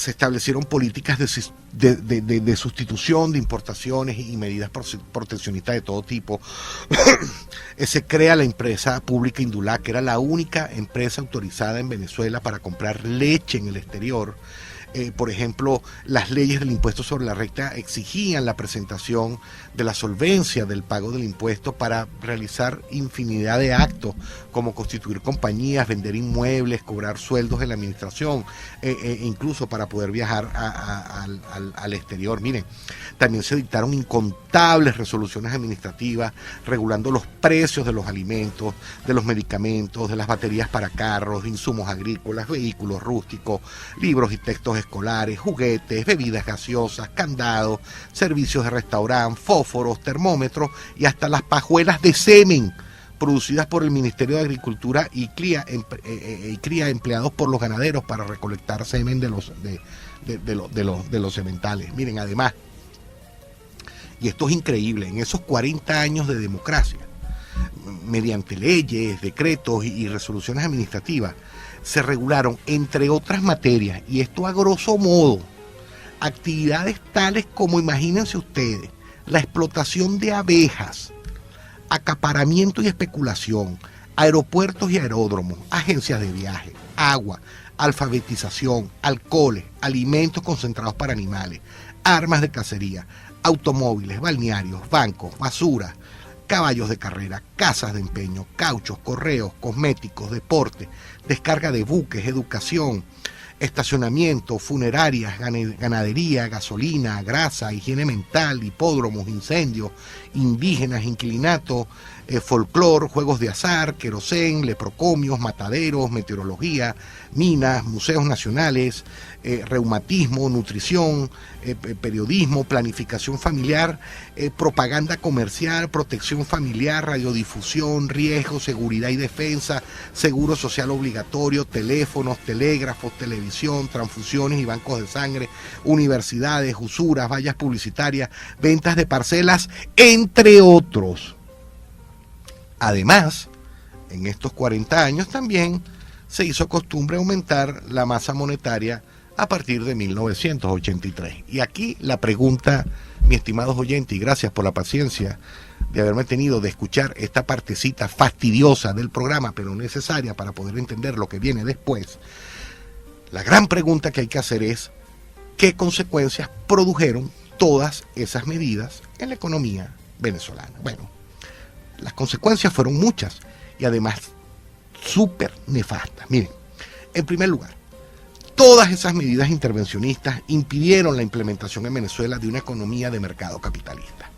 C: establecieron políticas de sustitución de importaciones y medidas proteccionistas de todo tipo. Se crea la empresa pública Indulac, que era la única empresa autorizada en Venezuela para comprar leche en el exterior. Por ejemplo, las leyes del impuesto sobre la renta exigían la presentación de la solvencia del pago del impuesto para realizar infinidad de actos, como constituir compañías, vender inmuebles, cobrar sueldos en la administración, incluso para poder viajar al exterior. Miren, también se dictaron incontables resoluciones administrativas regulando los precios de los alimentos, de los medicamentos, de las baterías para carros, de insumos agrícolas, vehículos rústicos, libros y textos escolares, juguetes, bebidas gaseosas, candados, servicios de restaurante, fósforos, termómetros y hasta las pajuelas de semen producidas por el Ministerio de Agricultura y cría empleados por los ganaderos para recolectar semen de los sementales. Miren, además, y esto es increíble, en esos 40 años de democracia, mediante leyes, decretos y resoluciones administrativas, se regularon, entre otras materias, y esto a grosso modo, actividades tales como, imagínense ustedes, la explotación de abejas, acaparamiento y especulación, aeropuertos y aeródromos, agencias de viaje, agua, alfabetización, alcoholes, alimentos concentrados para animales, armas de cacería, automóviles, balnearios, bancos, basura, caballos de carrera, casas de empeño, cauchos, correos, cosméticos, deporte, descarga de buques, educación, estacionamiento, funerarias, ganadería, gasolina, grasa, higiene mental, hipódromos, incendios, indígenas, inclinato, folclor, juegos de azar, querosén, leprocomios, mataderos, meteorología, minas, museos nacionales, reumatismo, nutrición, periodismo, planificación familiar, propaganda comercial, protección familiar, radiodifusión, riesgo, seguridad y defensa, seguro social obligatorio, teléfonos, telégrafos, televisión, transfusiones y bancos de sangre, universidades, usuras, vallas publicitarias, ventas de parcelas, entre otros. Además, en estos 40 años también se hizo costumbre aumentar la masa monetaria a partir de 1983. Y aquí la pregunta, mis estimados oyentes, y gracias por la paciencia de haberme tenido de escuchar esta partecita fastidiosa del programa, pero necesaria para poder entender lo que viene después. La gran pregunta que hay que hacer es, ¿qué consecuencias produjeron todas esas medidas en la economía venezolana? Bueno, las consecuencias fueron muchas y además súper nefastas. Miren, en primer lugar, Todas esas medidas intervencionistas impidieron la implementación en Venezuela de una economía de mercado capitalista.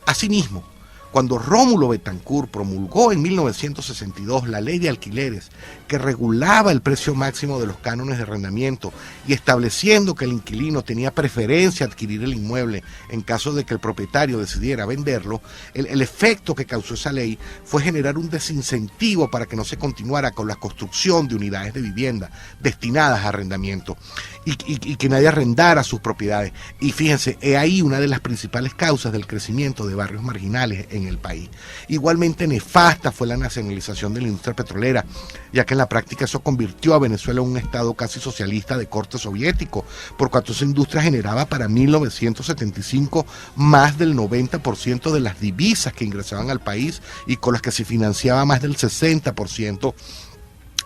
C: Asimismo, cuando Rómulo Betancourt promulgó en 1962 la ley de alquileres que regulaba el precio máximo de los cánones de arrendamiento y estableciendo que el inquilino tenía preferencia a adquirir el inmueble en caso de que el propietario decidiera venderlo, el efecto que causó esa ley fue generar un desincentivo para que no se continuara con la construcción de unidades de vivienda destinadas a arrendamiento y que nadie arrendara sus propiedades. Y fíjense, es ahí una de las principales causas del crecimiento de barrios marginales en el país. Igualmente nefasta fue la nacionalización de la industria petrolera, ya que en la práctica eso convirtió a Venezuela en un estado casi socialista de corte soviético, por cuanto esa industria generaba para 1975 más del 90% de las divisas que ingresaban al país y con las que se financiaba más del 60%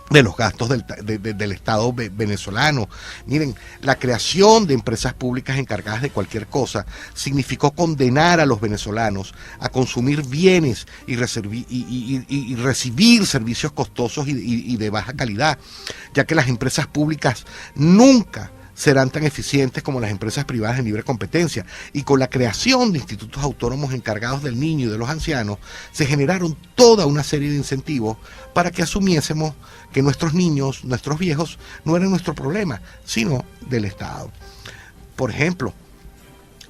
C: de los gastos del Estado venezolano. Miren, la creación de empresas públicas encargadas de cualquier cosa significó condenar a los venezolanos a consumir bienes y recibir servicios costosos y de baja calidad, ya que las empresas públicas nunca serán tan eficientes como las empresas privadas de libre competencia, y con la creación de institutos autónomos encargados del niño y de los ancianos, se generaron toda una serie de incentivos para que asumiésemos que nuestros niños, nuestros viejos, no eran nuestro problema, sino del Estado. Por ejemplo,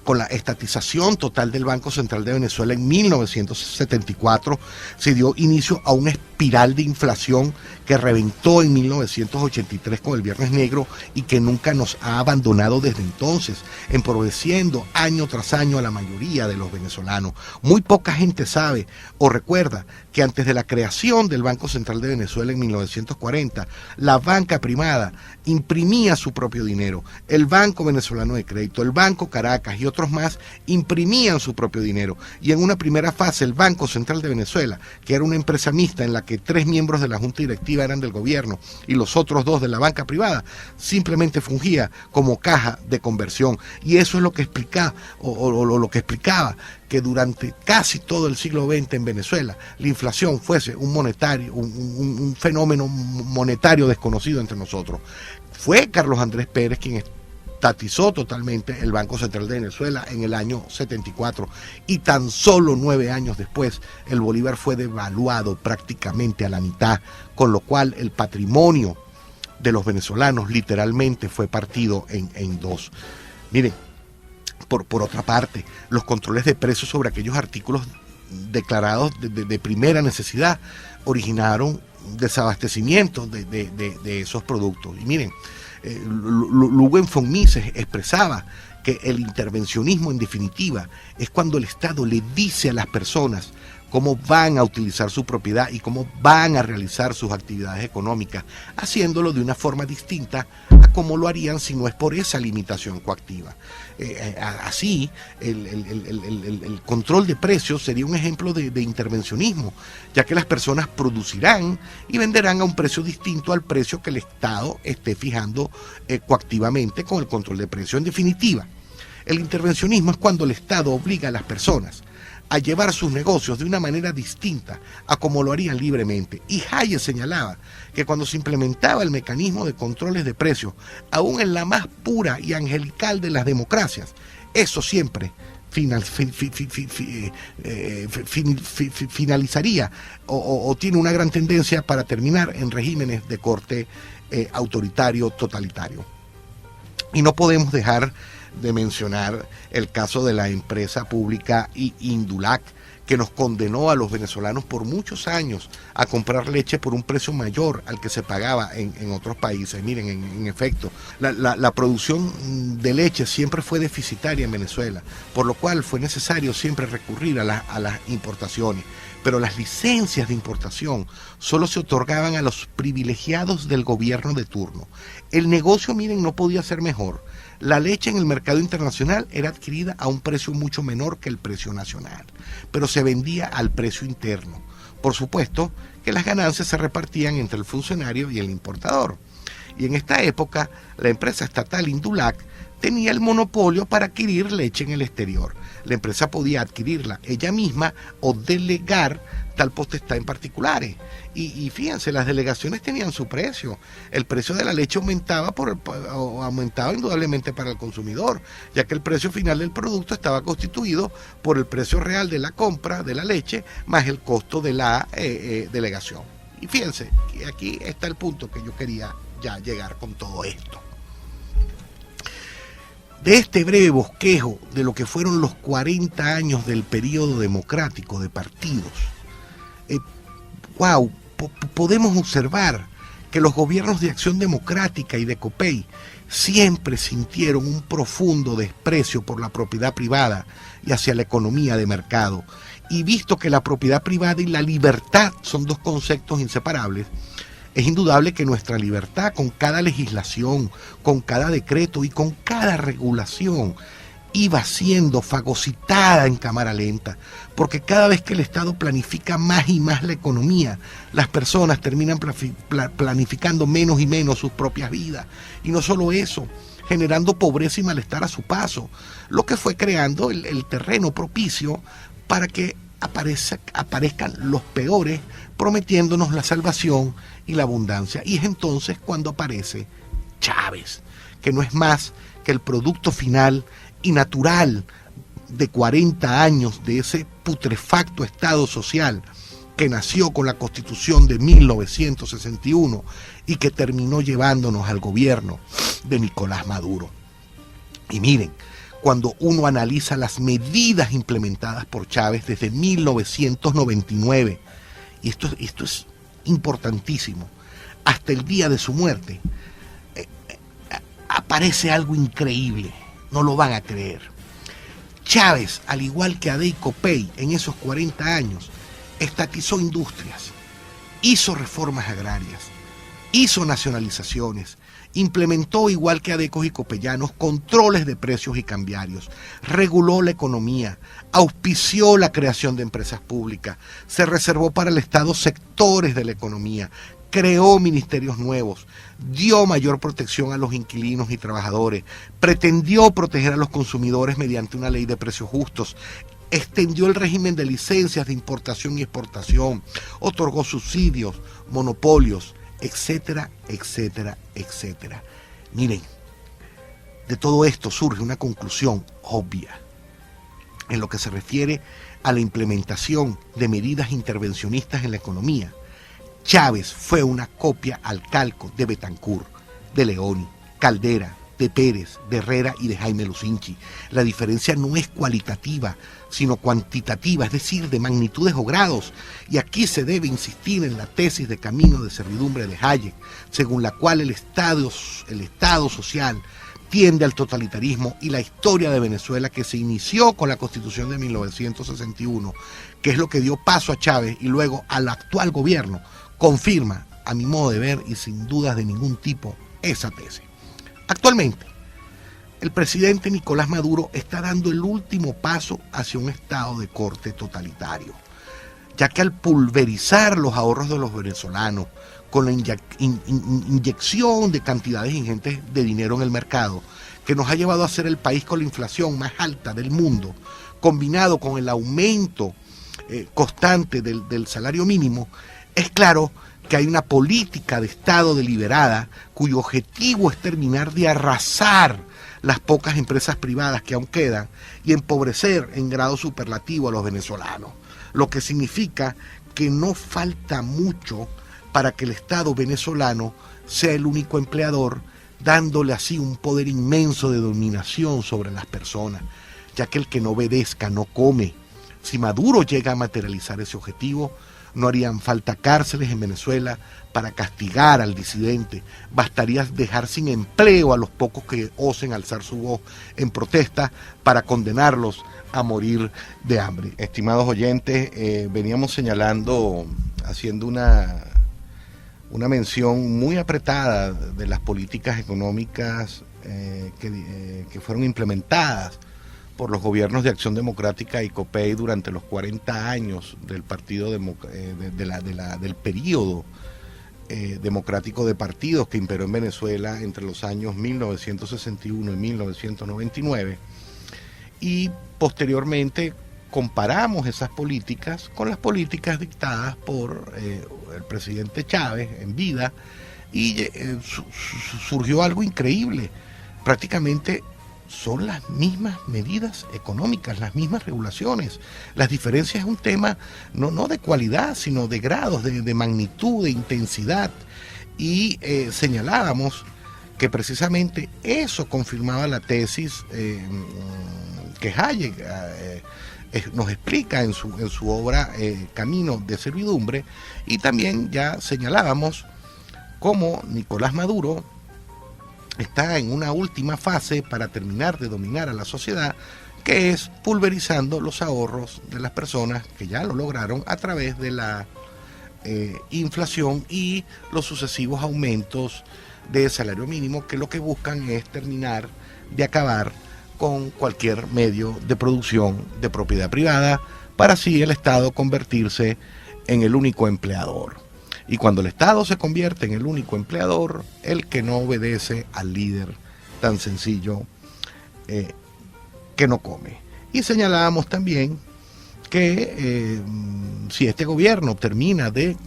C: con la estatización total del Banco Central de Venezuela en 1974, se dio inicio a una espiral de inflación que reventó en 1983 con el Viernes Negro y que nunca nos ha abandonado desde entonces, empobreciendo año tras año a la mayoría de los venezolanos. Muy poca gente sabe o recuerda que antes de la creación del Banco Central de Venezuela en 1940, la banca privada imprimía su propio dinero. El Banco Venezolano de Crédito, el Banco Caracas y otros más imprimían su propio dinero. Y en una primera fase, el Banco Central de Venezuela, que era una empresa mixta en la que 3 miembros de la Junta Directiva eran del gobierno y los otros 2 de la banca privada, simplemente fungía como caja de conversión. Y eso es lo que explicaba, lo que explicaba que durante casi todo el siglo XX en Venezuela la inflación fuese un fenómeno monetario desconocido entre nosotros. Fue Carlos Andrés Pérez quien estatizó totalmente el Banco Central de Venezuela en el año 74, y tan solo 9 años después el bolívar fue devaluado prácticamente a la mitad, con lo cual el patrimonio de los venezolanos literalmente fue partido en 2. Miren, por otra parte, los controles de precios sobre aquellos artículos declarados de primera necesidad originaron desabastecimiento de esos productos. Y miren, Luguen von Mises expresaba que el intervencionismo, en definitiva, es cuando el Estado le dice a las personas cómo van a utilizar su propiedad y cómo van a realizar sus actividades económicas, haciéndolo de una forma distinta a como lo harían si no es por esa limitación coactiva. Así, el control de precios sería un ejemplo de intervencionismo, ya que las personas producirán y venderán a un precio distinto al precio que el Estado esté fijando coactivamente con el control de precios. En definitiva, el intervencionismo es cuando el Estado obliga a las personas a llevar sus negocios de una manera distinta a como lo harían libremente. Y Hayek señalaba que cuando se implementaba el mecanismo de controles de precios, aún en la más pura y angelical de las democracias, eso siempre finalizaría o tiene una gran tendencia para terminar en regímenes de corte autoritario, totalitario. Y no podemos dejar de mencionar el caso de la empresa pública Indulac, que nos condenó a los venezolanos por muchos años a comprar leche por un precio mayor al que se pagaba en otros países. Miren, en efecto, la producción de leche siempre fue deficitaria en Venezuela, por lo cual fue necesario siempre recurrir a las importaciones. Pero las licencias de importación solo se otorgaban a los privilegiados del gobierno de turno. El negocio, miren, no podía ser mejor. La leche en el mercado internacional era adquirida a un precio mucho menor que el precio nacional, pero se vendía al precio interno. Por supuesto que las ganancias se repartían entre el funcionario y el importador. Y en esta época, la empresa estatal Indulac tenía el monopolio para adquirir leche en el exterior. La empresa podía adquirirla ella misma o delegar tal potestad en particulares. Y fíjense, las delegaciones tenían su precio. El precio de la leche aumentaba indudablemente para el consumidor, ya que el precio final del producto estaba constituido por el precio real de la compra de la leche más el costo de la delegación. Y fíjense, aquí está el punto que yo quería ya llegar con todo esto. De este breve bosquejo de lo que fueron los 40 años del periodo democrático de partidos, podemos observar que los gobiernos de Acción Democrática y de COPEI siempre sintieron un profundo desprecio por la propiedad privada y hacia la economía de mercado. Y visto que la propiedad privada y la libertad son dos conceptos inseparables, es indudable que nuestra libertad, con cada legislación, con cada decreto y con cada regulación, iba siendo fagocitada en cámara lenta, porque cada vez que el Estado planifica más y más la economía, las personas terminan planificando menos y menos sus propias vidas. Y no solo eso, generando pobreza y malestar a su paso, lo que fue creando el terreno propicio para que aparezcan los peores, prometiéndonos la salvación y la abundancia. Y es entonces cuando aparece Chávez, que no es más que el producto final y natural de 40 años de ese putrefacto Estado social que nació con la Constitución de 1961 y que terminó llevándonos al gobierno de Nicolás Maduro. Y miren, cuando uno analiza las medidas implementadas por Chávez desde 1999, y esto es importantísimo, hasta el día de su muerte, aparece algo increíble, no lo van a creer. Chávez, al igual que ADE y COPEI en esos 40 años, estatizó industrias, hizo reformas agrarias, hizo nacionalizaciones, implementó, igual que adecos y copellanos, controles de precios y cambiarios, reguló la economía, auspició la creación de empresas públicas, se reservó para el Estado sectores de la economía, creó ministerios nuevos, dio mayor protección a los inquilinos y trabajadores, pretendió proteger a los consumidores mediante una ley de precios justos, extendió el régimen de licencias de importación y exportación, otorgó subsidios, monopolios, etcétera, etcétera, etcétera. Miren, de todo esto surge una conclusión obvia en lo que se refiere a la implementación de medidas intervencionistas en la economía. Chávez fue una copia al calco de Betancur, de Leoni, Caldera, de Pérez, de Herrera y de Jaime Lucinchi. La diferencia no es cualitativa, sino cuantitativa, es decir, de magnitudes o grados. Y aquí se debe insistir en la tesis de Camino de Servidumbre de Hayek, según la cual el Estado social tiende al totalitarismo, y la historia de Venezuela, que se inició con la Constitución de 1961, que es lo que dio paso a Chávez y luego al actual gobierno, confirma, a mi modo de ver y sin dudas de ningún tipo, esa tesis. Actualmente, el presidente Nicolás Maduro está dando el último paso hacia un estado de corte totalitario, ya que al pulverizar los ahorros de los venezolanos con la inyección de cantidades ingentes de dinero en el mercado, que nos ha llevado a ser el país con la inflación más alta del mundo, combinado con el aumento constante del salario mínimo, es claro que hay una política de Estado deliberada cuyo objetivo es terminar de arrasar las pocas empresas privadas que aún quedan y empobrecer en grado superlativo a los venezolanos, lo que significa que no falta mucho para que el Estado venezolano sea el único empleador, dándole así un poder inmenso de dominación sobre las personas, ya que el que no obedezca no come. Si Maduro llega a materializar ese objetivo, no harían falta cárceles en Venezuela para castigar al disidente. Bastaría dejar sin empleo a los pocos que osen alzar su voz en protesta para condenarlos a morir de hambre. Estimados oyentes, veníamos señalando, haciendo una mención muy apretada de las políticas económicas que fueron implementadas por los gobiernos de Acción Democrática y COPEI durante los 40 años del partido del periodo democrático de partidos que imperó en Venezuela entre los años 1961 y 1999, y posteriormente comparamos esas políticas con las políticas dictadas por el presidente Chávez en vida, y surgió algo increíble. Prácticamente son las mismas medidas económicas, las mismas regulaciones. Las diferencias es un tema no de cualidad, sino de grados, de magnitud, de intensidad. Y señalábamos que precisamente eso confirmaba la tesis que Hayek nos explica en su obra Camino de Servidumbre, y también ya señalábamos cómo Nicolás Maduro está en una última fase para terminar de dominar a la sociedad, que es pulverizando los ahorros de las personas que ya lo lograron a través de la inflación y los sucesivos aumentos de salario mínimo, que lo que buscan es terminar de acabar con cualquier medio de producción de propiedad privada, para así el Estado convertirse en el único empleador. Y cuando el Estado se convierte en el único empleador, el que no obedece al líder, tan sencillo que no come. Y señalábamos también que si este gobierno termina de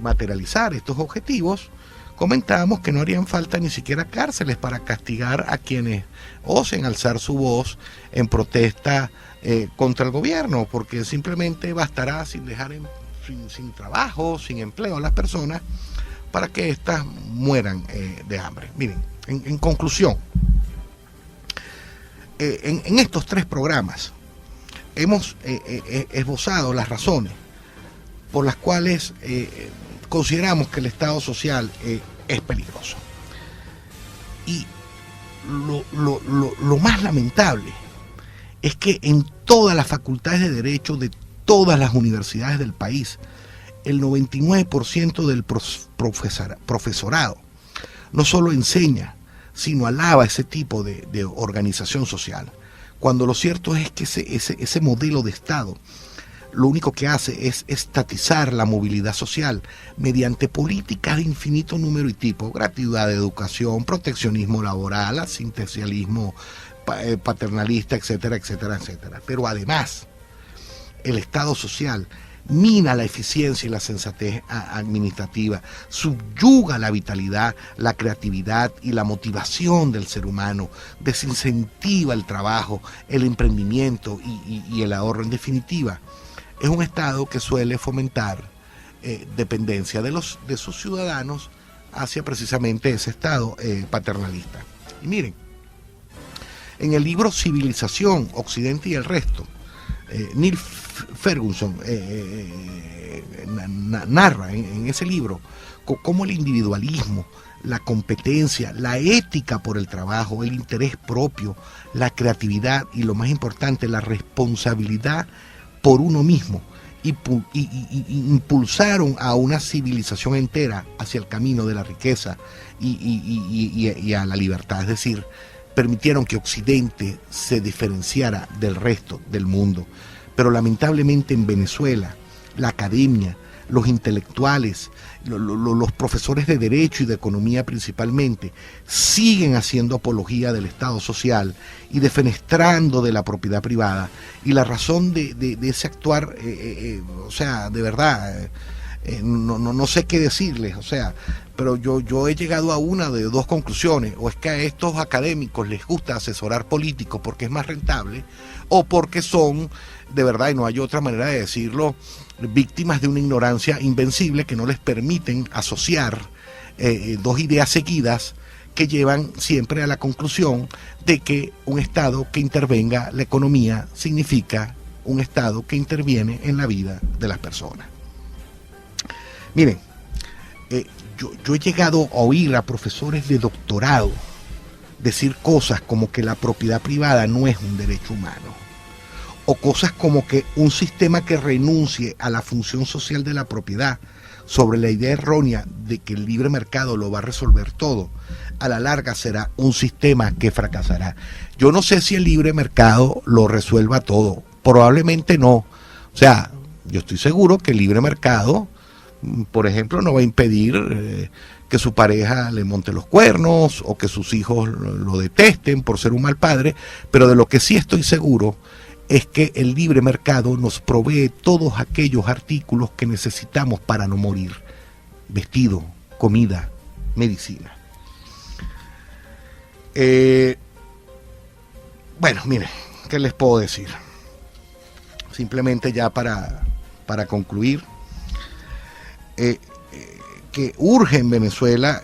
C: materializar estos objetivos, comentábamos que no harían falta ni siquiera cárceles para castigar a quienes osen alzar su voz en protesta contra el gobierno, porque simplemente bastará sin dejar sin trabajo, sin empleo a las personas, para que éstas mueran de hambre. Miren, en conclusión, en estos 3 programas hemos esbozado las razones por las cuales consideramos que el Estado social es peligroso. Y lo más lamentable es que en todas las facultades de Derecho de todas las universidades del país, el 99% del profesorado no solo enseña, sino alaba ese tipo de organización social, cuando lo cierto es que ese modelo de Estado lo único que hace es estatizar la movilidad social mediante políticas de infinito número y tipo: gratuidad de educación, proteccionismo laboral, asistencialismo paternalista, etcétera, etcétera, etcétera. Pero además, el Estado social mina la eficiencia y la sensatez administrativa, subyuga la vitalidad, la creatividad y la motivación del ser humano, desincentiva el trabajo, el emprendimiento y el ahorro. En definitiva, es un Estado que suele fomentar dependencia de sus ciudadanos hacia precisamente ese Estado paternalista. Y miren, en el libro Civilización, Occidente y el Resto, Neil Ferguson narra en ese libro cómo el individualismo, la competencia, la ética por el trabajo, el interés propio, la creatividad y, lo más importante, la responsabilidad por uno mismo, impulsaron a una civilización entera hacia el camino de la riqueza y a la libertad. Es decir, permitieron que Occidente se diferenciara del resto del mundo. Pero lamentablemente en Venezuela, la academia, los intelectuales, los profesores de Derecho y de Economía principalmente, siguen haciendo apología del Estado social y defenestrando de la propiedad privada. Y la razón de ese actuar, o sea, de verdad, no sé qué decirles, o sea, pero yo he llegado a una de 2 conclusiones: o es que a estos académicos les gusta asesorar políticos porque es más rentable, o porque son, de verdad, y no hay otra manera de decirlo, víctimas de una ignorancia invencible que no les permiten asociar 2 ideas seguidas que llevan siempre a la conclusión de que un Estado que intervenga la economía significa un Estado que interviene en la vida de las personas. Miren, yo he llegado a oír a profesores de doctorado decir cosas como que la propiedad privada no es un derecho humano, o cosas como que un sistema que renuncie a la función social de la propiedad sobre la idea errónea de que el libre mercado lo va a resolver todo, a la larga será un sistema que fracasará. Yo no sé si el libre mercado lo resuelva todo, probablemente no. O sea, yo estoy seguro que el libre mercado Por ejemplo, no va a impedir que su pareja le monte los cuernos o que sus hijos lo detesten por ser un mal padre, pero de lo que sí estoy seguro es que el libre mercado nos provee todos aquellos artículos que necesitamos para no morir: vestido, comida, medicina. Bueno, mire, ¿qué les puedo decir? Simplemente ya para concluir, que urge en Venezuela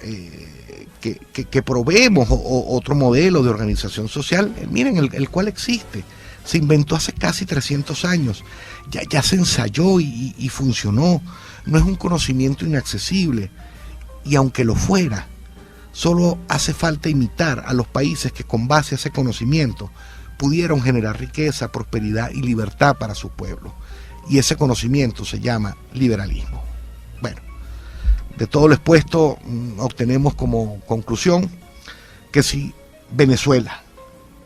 C: que probemos otro modelo de organización social. Miren, el cual existe, se inventó hace casi 300 años, ya se ensayó y funcionó. No es un conocimiento inaccesible, y aunque lo fuera, solo hace falta imitar a los países que con base a ese conocimiento pudieron generar riqueza, prosperidad y libertad para su pueblo. Y ese conocimiento se llama liberalismo. Bueno, de todo lo expuesto, obtenemos como conclusión que si Venezuela,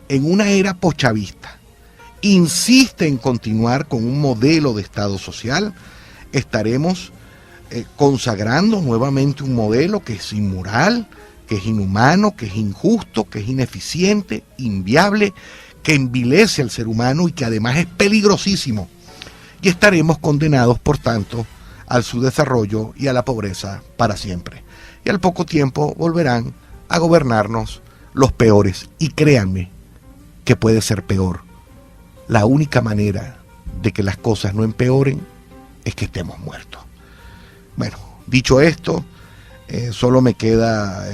C: en una era poschavista, insiste en continuar con un modelo de Estado social, estaremos consagrando nuevamente un modelo que es inmoral, que es inhumano, que es injusto, que es ineficiente, inviable, que envilece al ser humano y que además es peligrosísimo. Y estaremos condenados, por tanto, al subdesarrollo y a la pobreza para siempre. Y al poco tiempo volverán a gobernarnos los peores. Y créanme que puede ser peor. La única manera de que las cosas no empeoren es que estemos muertos. Bueno, dicho esto, solo me queda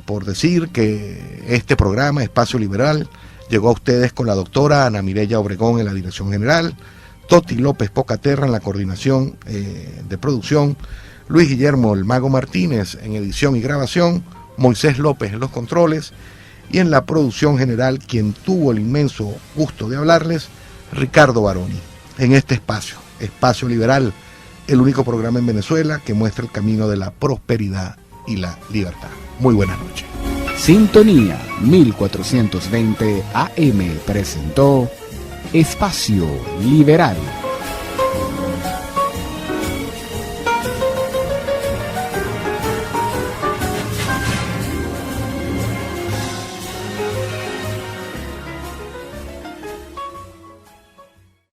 C: por decir que este programa, Espacio Liberal, llegó a ustedes con la doctora Ana Mireya Obregón en la dirección general, Toti López Pocaterra en la coordinación de producción, Luis Guillermo el Mago Martínez en edición y grabación, Moisés López en los controles, y en la producción general, quien tuvo el inmenso gusto de hablarles, Ricardo Baroni. En este espacio, Espacio Liberal, el único programa en Venezuela que muestra el camino de la prosperidad y la libertad. Muy buenas noches.
B: Sintonía 1420 AM presentó Espacio Liberal.